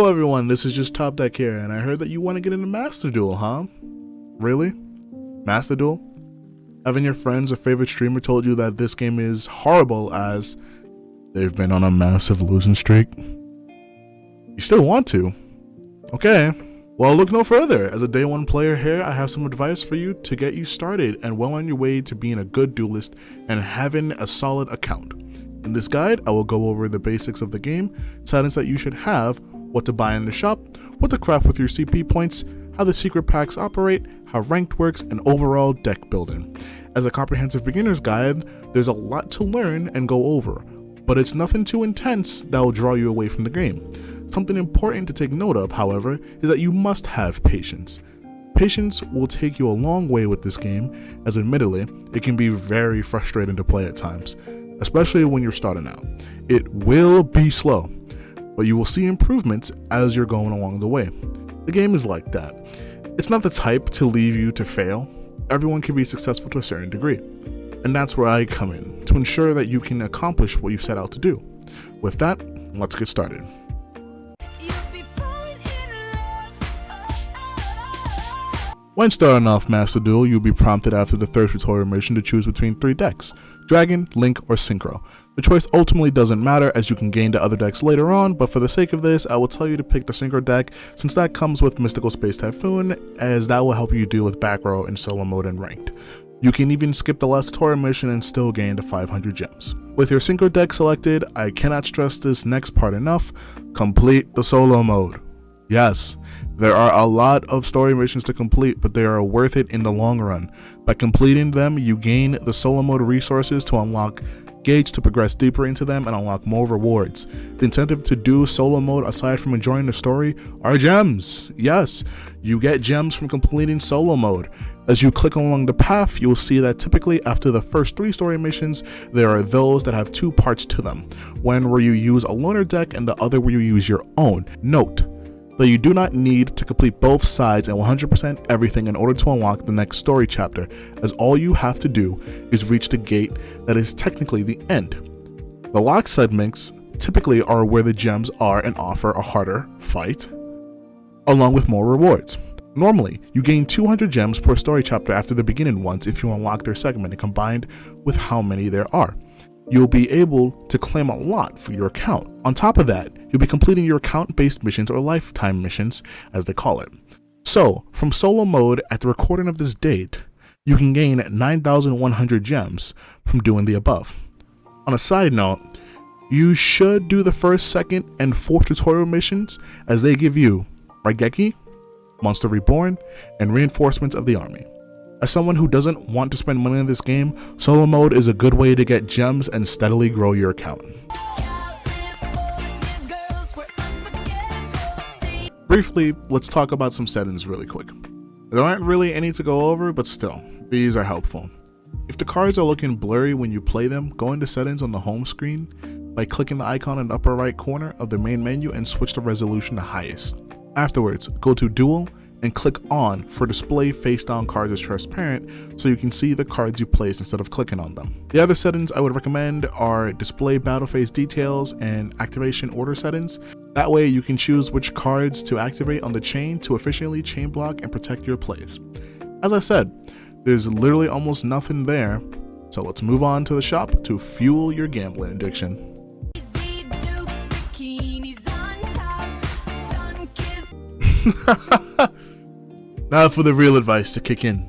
Hello everyone, this is just Top Deck here, and I heard that you want to get into Master Duel, huh? Really? Master Duel? Haven't your friends or favorite streamer told you that this game is horrible as they've been on a massive losing streak? You still want to? Okay. Well, look no further. As a day one player here, I have some advice for you to get you started and well on your way to being a good duelist and having a solid account. In this guide, I will go over the basics of the game, settings that you should have, what to buy in the shop, what to craft with your CP points, how the secret packs operate, how ranked works, and overall deck building. As a comprehensive beginner's guide, there's a lot to learn and go over, but it's nothing too intense that will draw you away from the game. Something important to take note of, however, is that you must have patience. Patience will take you a long way with this game, as admittedly, it can be very frustrating to play at times, especially when you're starting out. It will be slow, but you will see improvements as you're going along the way. The game is like that. It's not the type to leave you to fail. Everyone can be successful to a certain degree, and that's where I come in, to ensure that you can accomplish what you set out to do. With that, let's get started. When starting off Master Duel, you'll be prompted after the third tutorial mission to choose between 3 decks: Dragon, Link, or Synchro. The choice ultimately doesn't matter as you can gain the other decks later on, but for the sake of this, I will tell you to pick the Synchro deck since that comes with Mystical Space Typhoon, as that will help you deal with back row in solo mode and ranked. You can even skip the last tutorial mission and still gain the 500 gems. With your Synchro deck selected, I cannot stress this next part enough: complete the solo mode. Yes, there are a lot of story missions to complete, but they are worth it in the long run. By completing them, you gain the solo mode resources to unlock gates to progress deeper into them and unlock more rewards. The incentive to do solo mode, aside from enjoying the story, are gems. Yes, you get gems from completing solo mode. As you click along the path, you will see that typically after the first 3 story missions, there are those that have 2 parts to them. One where you use a loner deck and the other where you use your own. Note that you do not need to complete both sides and 100% everything in order to unlock the next story chapter, as all you have to do is reach the gate that is technically the end. The lock segments typically are where the gems are and offer a harder fight, along with more rewards. Normally, you gain 200 gems per story chapter after the beginning ones if you unlock their segment, and combined with how many there are, you'll be able to claim a lot for your account. On top of that, you'll be completing your account-based missions, or lifetime missions, as they call it. So, from solo mode at the recording of this date, you can gain 9,100 gems from doing the above. On a side note, you should do the first, second, and fourth tutorial missions, as they give you Raigeki, Monster Reborn, and reinforcements of the army. As someone who doesn't want to spend money on this game, solo mode is a good way to get gems and steadily grow your account. Briefly, let's talk about some settings really quick. There aren't really any to go over, but still, these are helpful. If the cards are looking blurry when you play them, go into settings on the home screen by clicking the icon in the upper right corner of the main menu and switch the resolution to highest. Afterwards, go to Duel and click on for display face down cards as transparent so you can see the cards you place instead of clicking on them. The other settings I would recommend are display battle phase details and activation order settings. That way you can choose which cards to activate on the chain to efficiently chain block and protect your plays. As I said, there's literally almost nothing there, so let's move on to the shop to fuel your gambling addiction. Now for the real advice to kick in.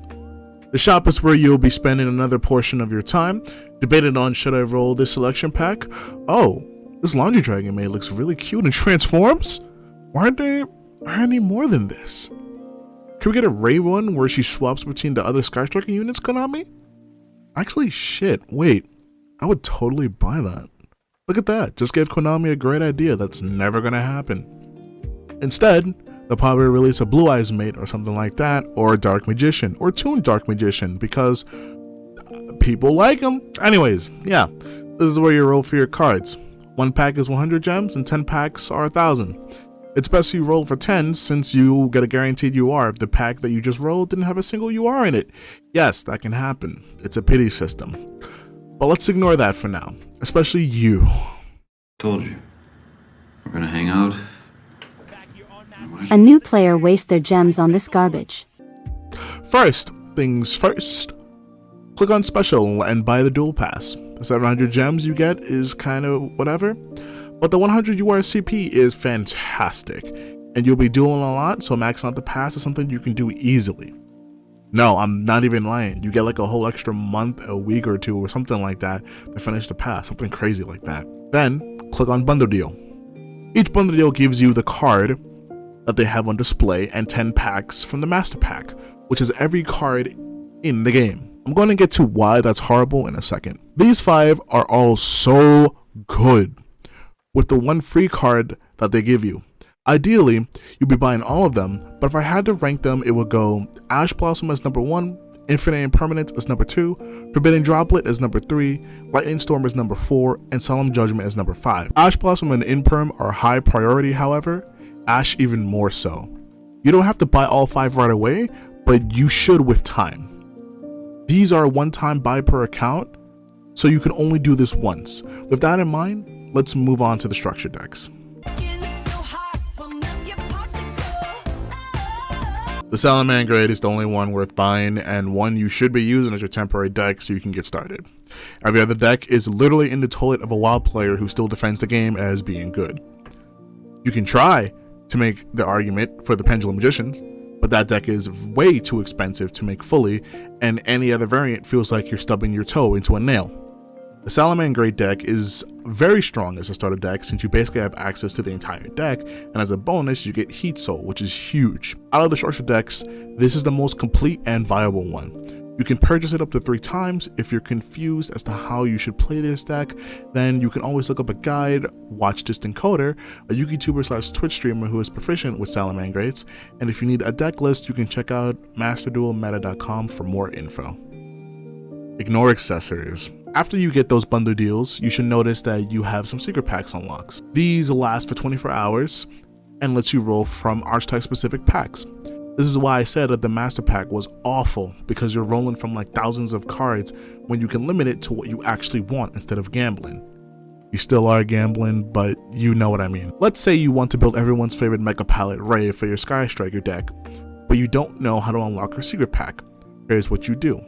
The shop is where you'll be spending another portion of your time debating on, should I roll this selection pack? Oh, this laundry dragon maid looks really cute and transforms? Why aren't there any more than this? Can we get a Ray one where she swaps between the other Sky Striker units, Konami? Actually, shit, wait, I would totally buy that. Look at that, just gave Konami a great idea that's never gonna happen. Instead, they'll probably release a Blue Eyes Mate or something like that, or a Dark Magician, or Toon Dark Magician, because people like them. Anyways, yeah, this is where you roll for your cards. 1 pack is 100 gems, and 10 packs are 1,000. It's best you roll for 10 since you get a guaranteed UR if the pack that you just rolled didn't have a single UR in it. Yes, that can happen. It's a pity system. But let's ignore that for now, especially you. Told you. We're gonna hang out. A new player wastes their gems on this garbage. First things first, click on special and buy the duel pass. The 700 gems you get is kind of whatever, but the 100 URCP is fantastic, and you'll be dueling a lot, so maxing out the pass is something you can do easily. No, I'm not even lying. You get like a whole extra month, a week or two, or something like that to finish the pass, something crazy like that. Then, click on Bundle Deal. Each Bundle Deal gives you the card that they have on display and 10 packs from the Master Pack, which is every card in the game. I'm going to get to why that's horrible in a second. These 5 are all so good with the one free card that they give you. Ideally, you'd be buying all of them, but if I had to rank them, it would go Ash Blossom as number 1, Infinite Impermanence as number 2, Forbidden Droplet as number 3, Lightning Storm as number 4, and Solemn Judgment as number 5. Ash Blossom and Imperm are high priority, however, Ash even more so. You don't have to buy all 5 right away, but you should with time. These are a one-time buy per account, so you can only do this once. With that in mind, let's move on to the structure decks. The Salamander is the only one worth buying, and one you should be using as your temporary deck so you can get started. Every other deck is literally in the toilet of a WoW player who still defends the game as being good. You can try to make the argument for the Pendulum Magicians, but that deck is way too expensive to make fully, and any other variant feels like you're stubbing your toe into a nail. The Salamander deck is very strong as a starter deck since you basically have access to the entire deck, and as a bonus you get Heat Soul, which is huge. Out of the structure decks, this is the most complete and viable one. You can purchase it up to 3 times. If you're confused as to how you should play this deck, then you can always look up a guide, watch Distant Coder, a YouTuber/Twitch streamer who is proficient with Salamangreats, and if you need a deck list, you can check out masterduelmeta.com for more info. Ignore accessories. After you get those bundle deals, you should notice that you have some secret packs unlocks. These last for 24 hours and lets you roll from archetype specific packs. This is why I said that the Master Pack was awful, because you're rolling from like thousands of cards when you can limit it to what you actually want instead of gambling. You still are gambling, but you know what I mean. Let's say you want to build everyone's favorite Mecha Palette Ray for your Sky Striker deck, but you don't know how to unlock her secret pack. Here's what you do.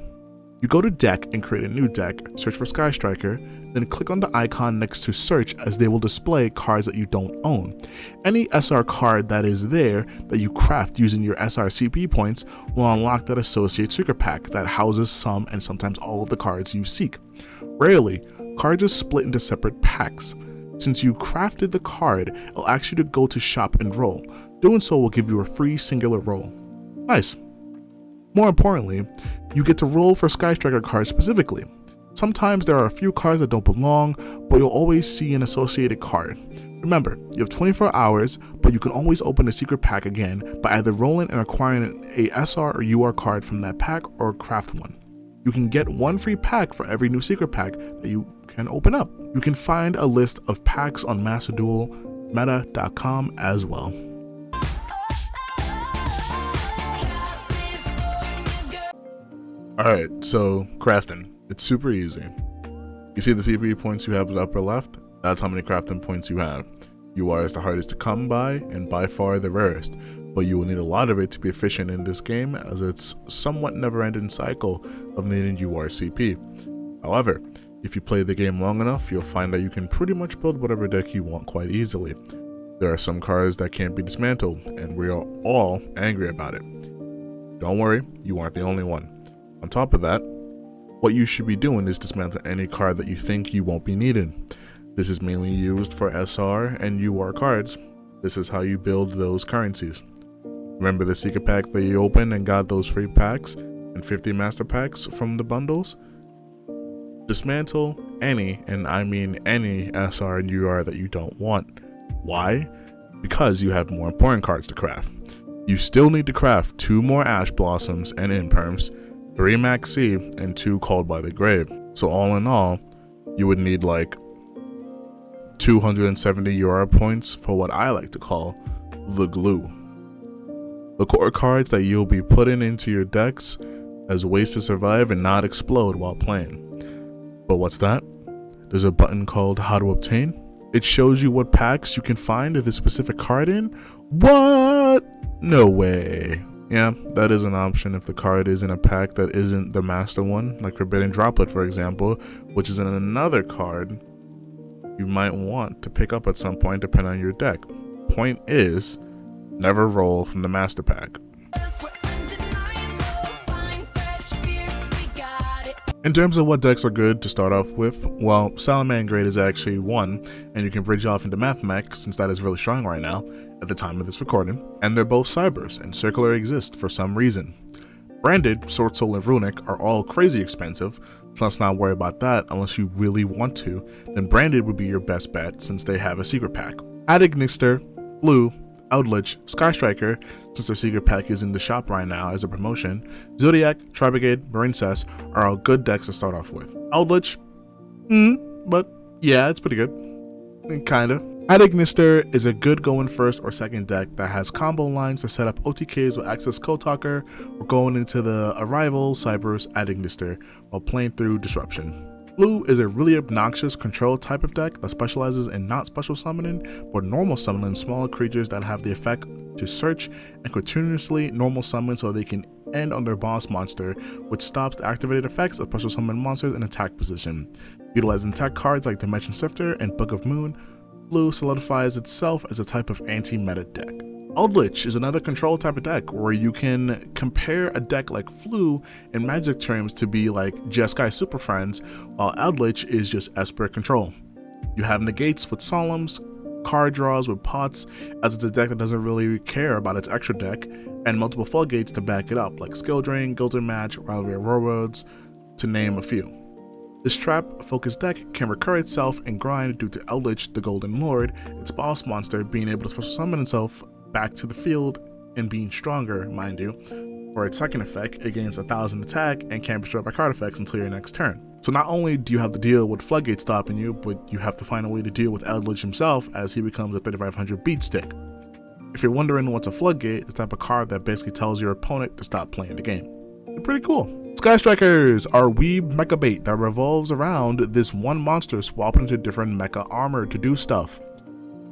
You go to deck and create a new deck, search for Sky Striker, then click on the icon next to search, as they will display cards that you don't own. Any SR card that is there that you craft using your SR CP points will unlock that associate secret pack that houses some and sometimes all of the cards you seek. Rarely, cards are split into separate packs. Since you crafted the card, it'll ask you to go to shop and roll. Doing so will give you a free singular roll. Nice. More importantly, you get to roll for Sky Striker cards specifically. Sometimes there are a few cards that don't belong, but you'll always see an associated card. Remember, you have 24 hours, but you can always open the secret pack again by either rolling and acquiring a SR or UR card from that pack, or craft one. You can get 1 free pack for every new secret pack that you can open up. You can find a list of packs on masterduelmeta.com as well. Alright, so crafting. It's super easy. You see the CP points you have in the upper left? That's how many crafting points you have. UR is the hardest to come by and by far the rarest, but you will need a lot of it to be efficient in this game, as it's somewhat never-ending cycle of needing UR CP. However, if you play the game long enough, you'll find that you can pretty much build whatever deck you want quite easily. There are some cards that can't be dismantled, and we are all angry about it. Don't worry, you aren't the only one. On top of that, what you should be doing is dismantle any card that you think you won't be needing. This is mainly used for SR and UR cards. This is how you build those currencies. Remember the secret pack that you opened and got those free packs and 50 master packs from the bundles? Dismantle any, and I mean any, SR and UR that you don't want. Why? Because you have more important cards to craft. You still need to craft 2 more Ash Blossoms and Imperms, 3 Max C, and 2 Called by the Grave. So all in all, you would need like 270 UR points for what I like to call the glue. The core cards that you'll be putting into your decks as ways to survive and not explode while playing. But what's that? There's a button called How to Obtain. it shows you what packs you can find this specific card in. What? No way. Yeah, that is an option if the card is in a pack that isn't the master one, like Forbidden Droplet, for example, which is in another card you might want to pick up at some point depending on your deck. Point is, never roll from the master pack. In terms of what decks are good to start off with, well, Salamangreat is actually one, and you can bridge off into Mathmech since that is really strong right now at the time of this recording, and they're both Cybers, and Circular exist for some reason. Branded, Sword Soul, and Runic are all crazy expensive, so let's not worry about that unless you really want to. Then Branded would be your best bet since they have a secret pack. Adignister, Blue, Eldritch, Sky Striker, since their secret pack is in the shop right now as a promotion, Zodiac, Tri-Brigade, Marincess are all good decks to start off with. Eldritch, but yeah, it's pretty good. Kinda. Adignister is a good going first or second deck that has combo lines to set up OTKs with Access Code Talker or going into the Arrival, Cybers, Adignister while playing through Disruption. Blue is a really obnoxious control type of deck that specializes in not special summoning, but normal summoning smaller creatures that have the effect to search and continuously normal summon so they can end on their boss monster, which stops the activated effects of special summon monsters in attack position. Utilizing tech cards like Dimension Sifter and Book of Moon, Blue solidifies itself as a type of anti-meta deck. Eldritch is another control type of deck where you can compare a deck like Flu in Magic terms to be like Jeskai Super Friends, while Eldritch is just Esper control. You have negates with Solemns, card draws with Pots, as it's a deck that doesn't really care about its extra deck, and multiple floodgates to back it up, like Skill Drain, Gilded Match, Rivalry of Railroads, to name a few. This trap-focused deck can recur itself and grind due to Eldritch, the Golden Lord, its boss monster being able to special summon itself back to the field and being stronger, mind you, for its second effect, it gains 1000 attack and can't be destroyed by card effects until your next turn. So not only do you have to deal with Floodgate stopping you, but you have to find a way to deal with Eldritch himself as he becomes a 3500 beat stick. If you're wondering what's a Floodgate, it's the type of card that basically tells your opponent to stop playing the game. They're pretty cool. Sky Strikers are weeb mecha bait that revolves around this one monster swapping into different mecha armor to do stuff.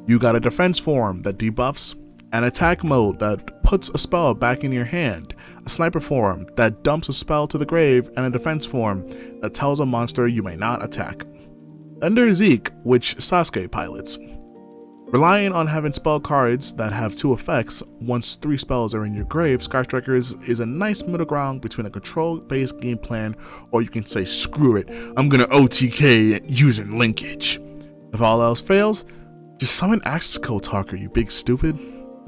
You got a defense form that debuffs, an attack mode that puts a spell back in your hand, a sniper form that dumps a spell to the grave, and a defense form that tells a monster you may not attack. Under Zeke, which Sasuke pilots. Relying on having spell cards that have two effects once 3 spells are in your grave, Sky Strikers is a nice middle ground between a control-based game plan, or you can say, screw it, I'm gonna OTK using linkage. If all else fails, just summon Access Code Talker, you big stupid.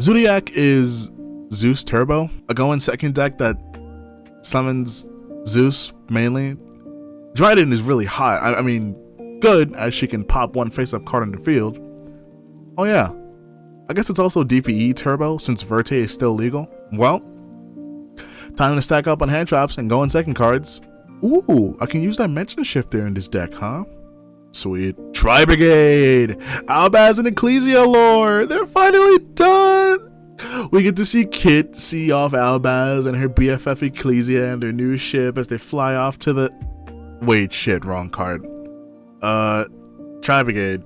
Zodiac is Zeus Turbo, a going second deck that summons Zeus mainly. Dryden is really hot, I mean, good, as she can pop one face-up card in the field. Oh yeah, I guess it's also DPE Turbo since Verte is still legal. Well, time to stack up on hand traps and go on second cards. Ooh, I can use Dimension Shifter in this deck, huh? Sweet. Tri-Brigade! Albaz and Ecclesia lore! They're finally done! We get to see Kit see off Albaz and her BFF Ecclesia and their new ship as they fly off to the... Wait, shit, wrong card. Tri-Brigade.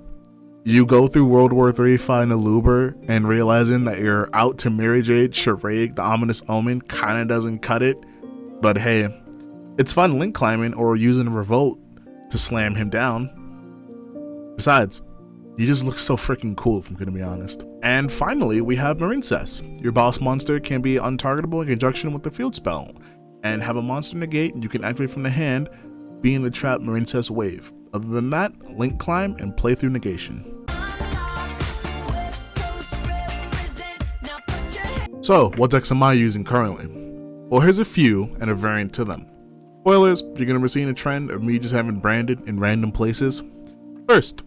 You go through World War III fighting a Luber and realizing that you're out to Mary Jade, Charade, the Ominous Omen kinda doesn't cut it. But hey, it's fun link climbing or using Revolt to slam him down. Besides, you just look so freaking cool if I'm gonna be honest. And finally, we have Marincess. Your boss monster can be untargetable in conjunction with the field spell, and have a monster negate you can activate from the hand, being the trap Marincess wave. Other than that, link climb and play through negation. So, what decks am I using currently? Well, here's a few and a variant to them. Spoilers, you're gonna be seeing a trend of me just having branded in random places. First,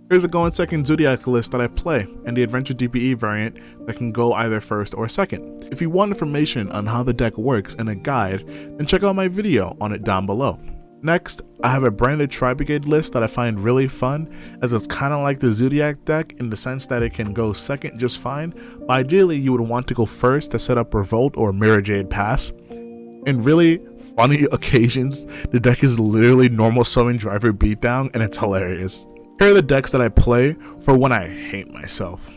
here's a going second Zodiac list that I play, and the Adventure DPE variant that can go either first or second. If you want information on how the deck works and a guide, then check out my video on it down below. Next, I have a branded Tri-Brigade list that I find really fun, as it's kind of like the Zodiac deck in the sense that it can go second just fine, but ideally you would want to go first to set up Revolt or Mirror Jade Pass. In really funny occasions, the deck is literally normal summon driver beatdown and it's hilarious. Here are the decks that I play for when I hate myself.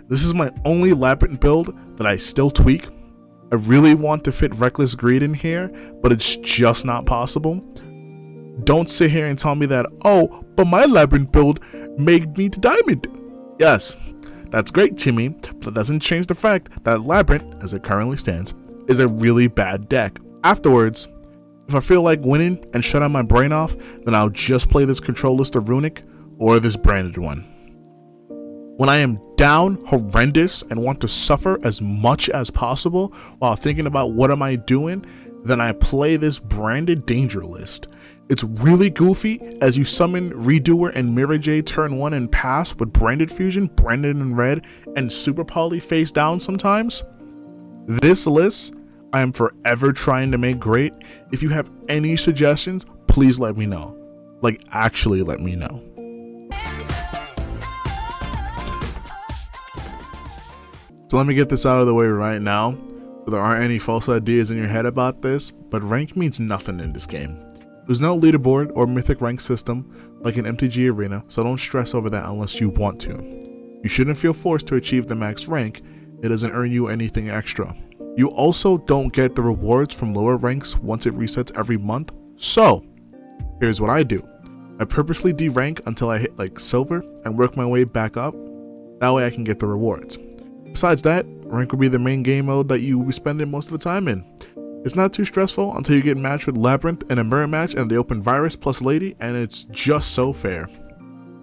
This is my only Labyrinth build that I still tweak. I really want to fit Reckless Greed in here, but it's just not possible. Don't sit here and tell me that, oh, but my Labyrinth build made me to Diamond. Yes, that's great, Timmy, but that doesn't change the fact that Labyrinth, as it currently stands, is a really bad deck. Afterwards, if I feel like winning and shutting my brain off, then I'll just play this control list of Runic or this branded one. When I am down horrendous and want to suffer as much as possible while thinking about what am I doing, then I play this branded danger list. It's really goofy as you summon Redoer and Mirror J turn 1 and pass with branded fusion, branded in red, and super poly face down sometimes. This list I am forever trying to make great. If you have any suggestions, please let me know. Like, actually let me know. So let me get this out of the way right now, so there aren't any false ideas in your head about this, but rank means nothing in this game. There's no leaderboard or mythic rank system like an MTG arena, so don't stress over that unless you want to. You shouldn't feel forced to achieve the max rank, it doesn't earn you anything extra. You also don't get the rewards from lower ranks once it resets every month, so here's what I do. I purposely de-rank until I hit like silver and work my way back up, that way I can get the rewards. Besides that, rank will be the main game mode that you will be spending most of the time in. It's not too stressful until you get matched with Labyrinth in a mirror match and they open Virus plus Lady, and it's just so fair.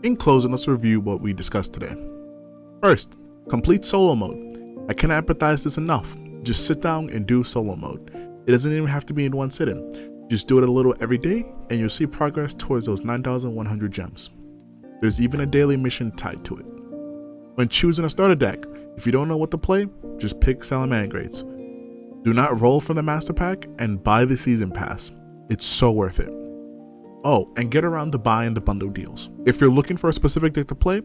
In closing, let's review what we discussed today. First, complete solo mode. I cannot empathize this enough. Just sit down and do solo mode. It doesn't even have to be in one sitting. Just do it a little every day and you'll see progress towards those 9,100 gems. There's even a daily mission tied to it. When choosing a starter deck, if you don't know what to play, just pick Salamangrates. Do not roll from the Master Pack and buy the Season Pass. It's so worth it. Oh, and get around to buying the bundle deals. If you're looking for a specific deck to play,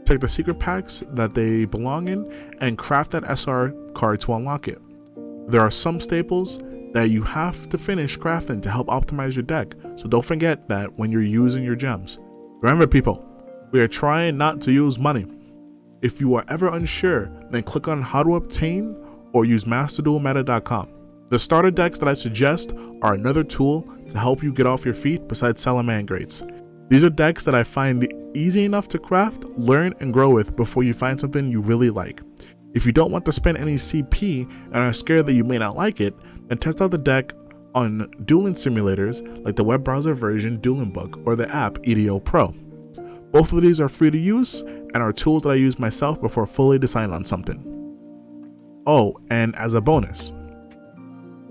check the secret packs that they belong in and craft that SR card to unlock it. There are some staples that you have to finish crafting to help optimize your deck, so don't forget that when you're using your gems. Remember people, we are trying not to use money. If you are ever unsure, then click on how to obtain or use masterduelmeta.com. The starter decks that I suggest are another tool to help you get off your feet besides Salamangrates. These are decks that I find easy enough to craft, learn, and grow with before you find something you really like. If you don't want to spend any CP and are scared that you may not like it, then test out the deck on dueling simulators like the web browser version Dueling Book or the app Yugioh Pro. Both of these are free to use and are tools that I use myself before fully deciding on something. Oh, and as a bonus,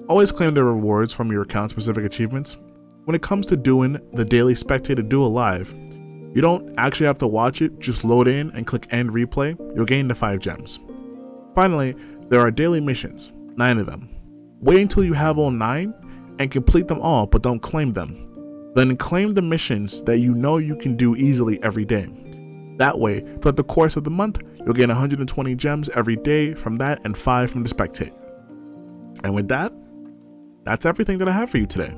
always claim the rewards from your account specific achievements. When it comes to doing the daily spectator duel live, you don't actually have to watch it, just load in and click end replay, you'll gain the 5 gems. Finally, there are daily missions, 9 of them. Wait until you have all 9 and complete them all, but don't claim them. Then claim the missions that you know you can do easily every day. That way, throughout the course of the month, you'll gain 120 gems every day from that and 5 from the spectate. And with that, that's everything that I have for you today.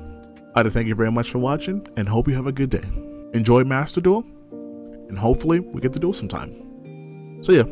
I'd like to thank you very much for watching and hope you have a good day. Enjoy Master Duel, and hopefully we get to duel sometime. See ya.